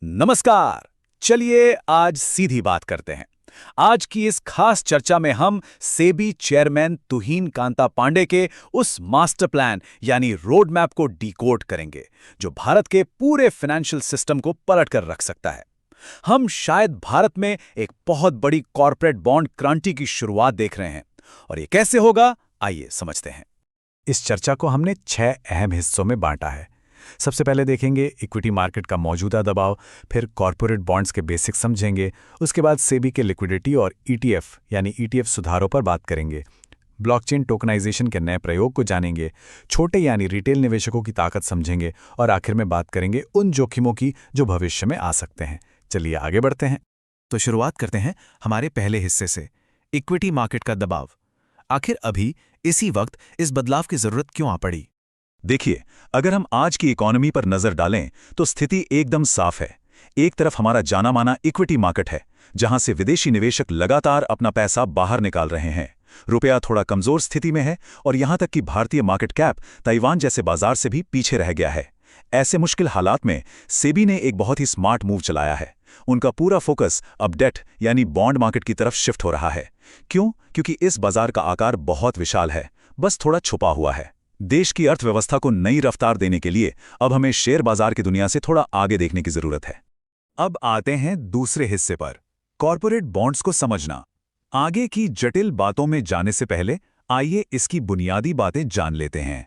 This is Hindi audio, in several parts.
नमस्कार। चलिए आज सीधी बात करते हैं। आज की इस खास चर्चा में हम सेबी चेयरमैन तुहिन कांता पांडे के उस मास्टर प्लान यानी रोड मैप को डिकोड करेंगे जो भारत के पूरे फाइनेंशियल सिस्टम को पलट कर रख सकता है। हम शायद भारत में एक बहुत बड़ी कॉर्पोरेट बॉन्ड क्रांति की शुरुआत देख रहे हैं और ये कैसे होगा, आइए समझते हैं। इस चर्चा को हमने 6 अहम हिस्सों में बांटा है। सबसे पहले देखेंगे इक्विटी मार्केट का मौजूदा दबाव, फिर कॉर्पोरेट बॉन्ड्स के बेसिक्स समझेंगे, उसके बाद सेबी के लिक्विडिटी और ईटीएफ यानी ईटीएफ सुधारों पर बात करेंगे। ब्लॉकचेन टोकनाइजेशन के नए प्रयोग को जानेंगे, छोटे यानी रिटेल निवेशकों की ताकत समझेंगे और आखिर में बात करेंगे उन जोखिमों की जो भविष्य में आ सकते हैं। चलिए आगे बढ़ते हैं। तो शुरुआत करते हैं हमारे पहले हिस्से से, इक्विटी मार्केट का दबाव। आखिर अभी इसी वक्त इस बदलाव की जरूरत क्यों आ पड़ी? देखिए, अगर हम आज की इकोनॉमी पर नजर डालें तो स्थिति एकदम साफ है। एक तरफ हमारा जाना माना इक्विटी मार्केट है, जहां से विदेशी निवेशक लगातार अपना पैसा बाहर निकाल रहे हैं। रुपया थोड़ा कमजोर स्थिति में है और यहां तक कि भारतीय मार्केट कैप ताइवान जैसे बाजार से भी पीछे रह गया है। ऐसे मुश्किल हालात में सेबी ने एक बहुत ही स्मार्ट मूव चलाया है। उनका पूरा फोकस अब डेट यानी बॉन्ड मार्केट की तरफ शिफ्ट हो रहा है। क्यों? क्योंकि इस बाजार का आकार बहुत विशाल है, बस थोड़ा छुपा हुआ है। देश की अर्थव्यवस्था को नई रफ्तार देने के लिए अब हमें शेयर बाजार की दुनिया से थोड़ा आगे देखने की जरूरत है। अब आते हैं दूसरे हिस्से पर, कॉर्पोरेट बॉन्ड्स को समझना। आगे की जटिल बातों में जाने से पहले आइए इसकी बुनियादी बातें जान लेते हैं।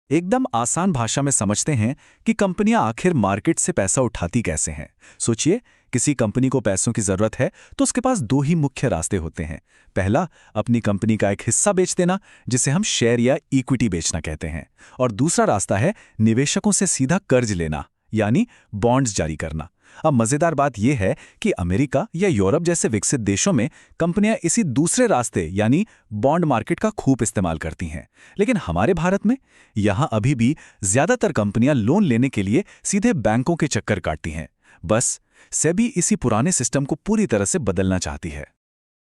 एकदम आसान भाषा में समझते हैं कि कंपनियां आखिर मार्केट से पैसा उठाती कैसे हैं। सोचिए, किसी कंपनी को पैसों की जरूरत है तो उसके पास 2 ही मुख्य रास्ते होते हैं। पहला, अपनी कंपनी का एक हिस्सा बेच देना, जिसे हम शेयर या इक्विटी बेचना कहते हैं, और दूसरा रास्ता है निवेशकों से सीधा कर्ज लेना यानी बॉन्ड्स जारी करना। अब मजेदार बात यह है कि अमेरिका या यूरोप जैसे विकसित देशों में कंपनियां इसी दूसरे रास्ते यानी बॉन्ड मार्केट का खूब इस्तेमाल करती हैं। लेकिन हमारे भारत में यहां अभी भी ज्यादातर कंपनियां लोन लेने के लिए सीधे बैंकों के चक्कर काटती हैं। बस सेबी इसी पुराने सिस्टम को पूरी तरह से बदलना चाहती है।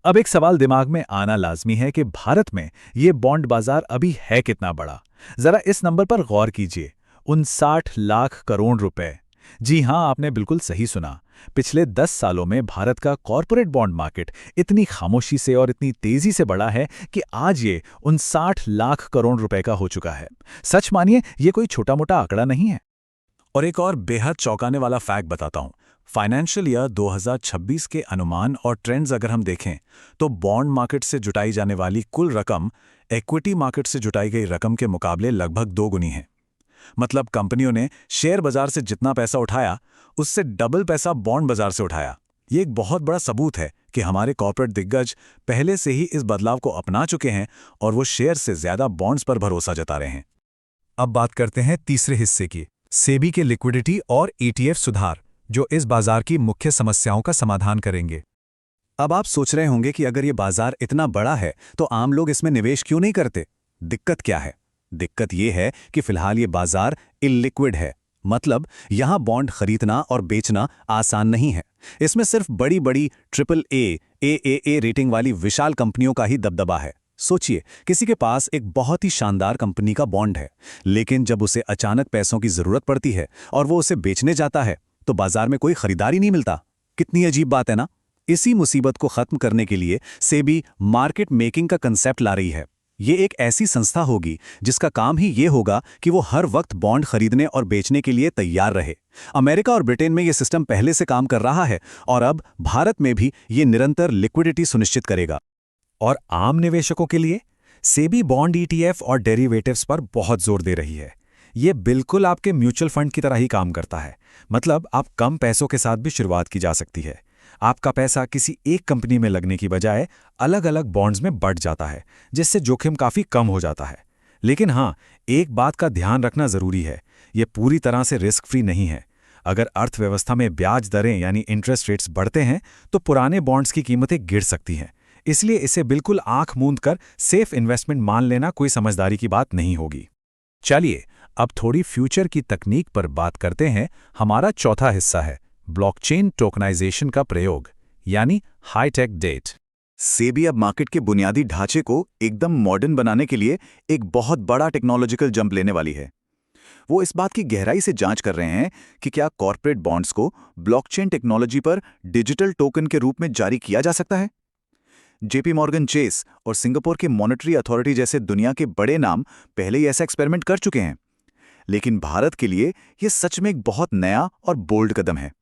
अब एक सवाल दिमाग में आना लाजमी है कि भारत में ये बॉन्ड बाजार अभी है कितना बड़ा। जरा इस नंबर पर गौर कीजिए, 59 लाख करोड़ रुपए। जी हां, आपने बिल्कुल सही सुना। पिछले 10 सालों में भारत का कॉर्पोरेट बॉन्ड मार्केट इतनी खामोशी से और इतनी तेजी से बढ़ा है कि आज ये 59 लाख करोड़ रुपए का हो चुका है। सच मानिए, ये कोई छोटा मोटा आंकड़ा नहीं है। और एक और बेहद चौंकाने वाला फैक्ट बताता हूं। फाइनेंशियल ईयर 2026 के अनुमान और ट्रेंड्स अगर हम देखें तो बॉन्ड मार्केट से जुटाई जाने वाली कुल रकम इक्विटी मार्केट से जुटाई गई रकम के मुकाबले लगभग 2 गुनी है। मतलब कंपनियों ने शेयर बाजार से जितना पैसा उठाया, उससे डबल पैसा बॉन्ड बाजार से उठाया। ये एक बहुत बड़ा सबूत है कि हमारे कॉर्पोरेट दिग्गज पहले से ही इस बदलाव को अपना चुके हैं और वो शेयर से ज्यादा बॉन्ड्स पर भरोसा जता रहे हैं। अब बात करते हैं तीसरे हिस्से की, सेबी के लिक्विडिटी और ईटीएफ सुधार, जो इस बाजार की मुख्य समस्याओं का समाधान करेंगे। अब आप सोच रहे होंगे कि अगर ये बाजार इतना बड़ा है तो आम लोग इसमें निवेश क्यों नहीं करते? दिक्कत क्या है? दिक्कत ये है कि फिलहाल ये बाजार इलिक्विड है। मतलब यहां बॉन्ड खरीदना और बेचना आसान नहीं है। इसमें सिर्फ बड़ी बड़ी AAA, AAA रेटिंग वाली विशाल कंपनियों का ही दबदबा है। सोचिए, किसी के पास एक बहुत ही शानदार कंपनी का बॉन्ड है, लेकिन जब उसे अचानक पैसों की जरूरत पड़ती है और वो उसे बेचने जाता है तो बाजार में कोई खरीदार ही नहीं मिलता। कितनी अजीब बात है ना? इसी मुसीबत को खत्म करने के लिए सेबी मार्केट मेकिंग का कंसेप्ट ला रही है। ये एक ऐसी संस्था होगी जिसका काम ही ये होगा कि वो हर वक्त बॉन्ड खरीदने और बेचने के लिए तैयार रहे। अमेरिका और ब्रिटेन में ये सिस्टम पहले से काम कर रहा है और अब भारत में भी ये निरंतर लिक्विडिटी सुनिश्चित करेगा। और आम निवेशकों के लिए सेबी बॉन्ड ईटीएफ और डेरिवेटिव्स पर बहुत जोर दे रही है। ये बिल्कुल आपके म्यूचुअल फंड की तरह ही काम करता है। मतलब आप कम पैसों के साथ भी शुरुआत की जा सकती है। आपका पैसा किसी एक कंपनी में लगने की बजाय अलग अलग बॉन्ड्स में बढ़ जाता है, जिससे जोखिम काफी कम हो जाता है। लेकिन हाँ, एक बात का ध्यान रखना जरूरी है, ये पूरी तरह से रिस्क फ्री नहीं है। अगर अर्थव्यवस्था में ब्याज दरें यानी इंटरेस्ट रेट्स बढ़ते हैं तो पुराने बॉन्ड्स की कीमतें गिर सकती हैं। इसलिए इसे बिल्कुल आंख मूंद कर सेफ इन्वेस्टमेंट मान लेना कोई समझदारी की बात नहीं होगी। चलिए अब थोड़ी फ्यूचर की तकनीक पर बात करते हैं। हमारा चौथा हिस्सा है ब्लॉकचेन टोकनाइजेशन का प्रयोग यानी हाईटेक डेट। सेबी अब मार्केट के बुनियादी ढांचे को एकदम मॉडर्न बनाने के लिए एक बहुत बड़ा टेक्नोलॉजिकल जंप लेने वाली है। वो इस बात की गहराई से जांच कर रहे हैं कि क्या कॉर्पोरेट बॉन्ड्स को ब्लॉकचेन टेक्नोलॉजी पर डिजिटल टोकन के रूप में जारी किया जा सकता है। जेपी मॉर्गन चेस और सिंगापुर की मॉनेटरी अथॉरिटी जैसे दुनिया के बड़े नाम पहले ही ऐसा एक्सपेरिमेंट कर चुके हैं, लेकिन भारत के लिए यह सच में एक बहुत नया और बोल्ड कदम है।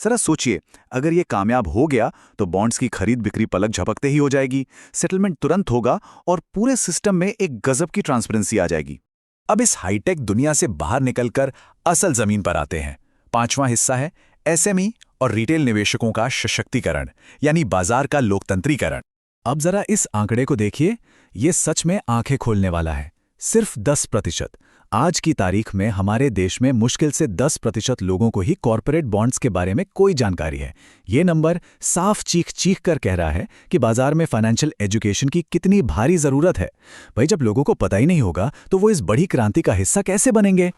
जरा सोचिए, अगर ये कामयाब हो गया तो बॉन्ड्स की खरीद बिक्री पलक झपकते ही हो जाएगी, सेटलमेंट तुरंत होगा और पूरे सिस्टम में एक गजब की ट्रांसपेरेंसी आ जाएगी। अब इस हाईटेक दुनिया से बाहर निकलकर असल जमीन पर आते हैं। 5वां हिस्सा है एसएमई और रिटेल निवेशकों का सशक्तिकरण, यानी बाजार का लोकतंत्रीकरण। अब जरा इस आंकड़े को देखिए, ये सच में आंखें खोलने वाला है। सिर्फ 10%। आज की तारीख में हमारे देश में मुश्किल से 10% लोगों को ही कॉर्पोरेट बॉन्ड्स के बारे में कोई जानकारी है। ये नंबर साफ चीख कर कह रहा है कि बाजार में फाइनेंशियल एजुकेशन की कितनी भारी जरूरत है। भाई, जब लोगों को पता ही नहीं होगा तो वो इस बड़ी क्रांति का हिस्सा कैसे बनेंगे?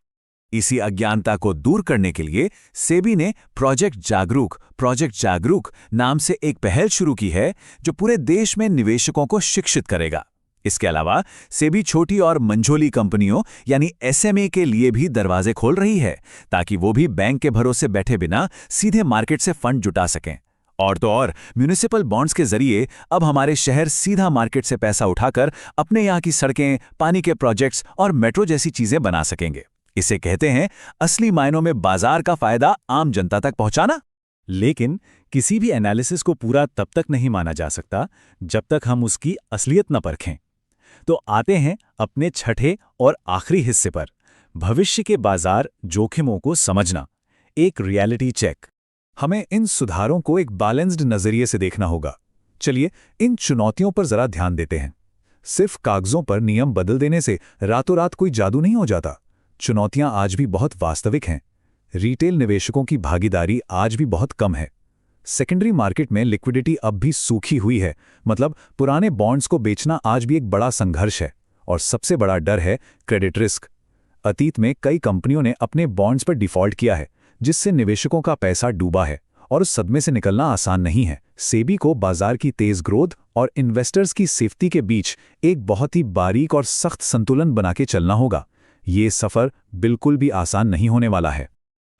इसी अज्ञानता को दूर करने के लिए सेबी ने प्रोजेक्ट जागरूक नाम से एक पहल शुरू की है, जो पूरे देश में निवेशकों को शिक्षित करेगा। इसके अलावा सेबी छोटी और मंझोली कंपनियों यानी एसएमए के लिए भी दरवाजे खोल रही है, ताकि वो भी बैंक के भरोसे बैठे बिना सीधे मार्केट से फंड जुटा सकें। और तो और, म्यूनिसिपल बॉन्ड्स के जरिए अब हमारे शहर सीधा मार्केट से पैसा उठाकर अपने यहाँ की सड़कें, पानी के प्रोजेक्ट्स और मेट्रो जैसी चीजें बना सकेंगे। इसे कहते हैं असली मायनों में बाजार का फायदा आम जनता तक पहुंचाना। लेकिन किसी भी एनालिसिस को पूरा तब तक नहीं माना जा सकता जब तक हम उसकी असलियत न परखें। तो आते हैं अपने छठे और आखिरी हिस्से पर, भविष्य के बाजार जोखिमों को समझना, एक रियलिटी चेक। हमें इन सुधारों को एक बैलेंस्ड नजरिए से देखना होगा। चलिए इन चुनौतियों पर जरा ध्यान देते हैं। सिर्फ कागजों पर नियम बदल देने से रातों रात कोई जादू नहीं हो जाता। चुनौतियां आज भी बहुत वास्तविक हैं। रिटेल निवेशकों की भागीदारी आज भी बहुत कम है। सेकेंडरी मार्केट में लिक्विडिटी अब भी सूखी हुई है, मतलब पुराने बॉन्ड्स को बेचना आज भी एक बड़ा संघर्ष है। और सबसे बड़ा डर है क्रेडिट रिस्क। अतीत में कई कंपनियों ने अपने बॉन्ड्स पर डिफॉल्ट किया है, जिससे निवेशकों का पैसा डूबा है और उस सदमे से निकलना आसान नहीं है। सेबी को बाजार की तेज ग्रोथ और इन्वेस्टर्स की सेफ्टी के बीच एक बहुत ही बारीक और सख्त संतुलन बना के चलना होगा। ये सफर बिल्कुल भी आसान नहीं होने वाला है।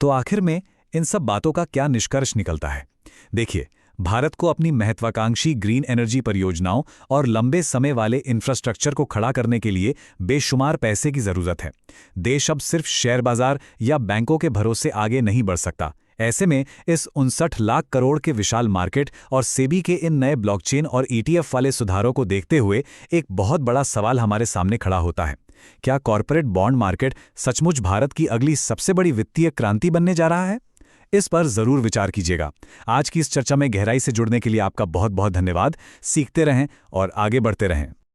तो आखिर में इन सब बातों का क्या निष्कर्ष निकलता है? देखिए, भारत को अपनी महत्वाकांक्षी ग्रीन एनर्जी परियोजनाओं और लंबे समय वाले इंफ्रास्ट्रक्चर को खड़ा करने के लिए बेशुमार पैसे की जरूरत है। देश अब सिर्फ शेयर बाजार या बैंकों के भरोसे आगे नहीं बढ़ सकता। ऐसे में इस 59 लाख करोड़ के विशाल मार्केट और सेबी के इन नए ब्लॉकचेन और ईटीएफ वाले सुधारों को देखते हुए एक बहुत बड़ा सवाल हमारे सामने खड़ा होता है। क्या कॉर्पोरेट बॉन्ड मार्केट सचमुच भारत की अगली सबसे बड़ी वित्तीय क्रांति बनने जा रहा है? इस पर जरूर विचार कीजिएगा। आज की इस चर्चा में गहराई से जुड़ने के लिए आपका बहुत बहुत धन्यवाद। सीखते रहें और आगे बढ़ते रहें।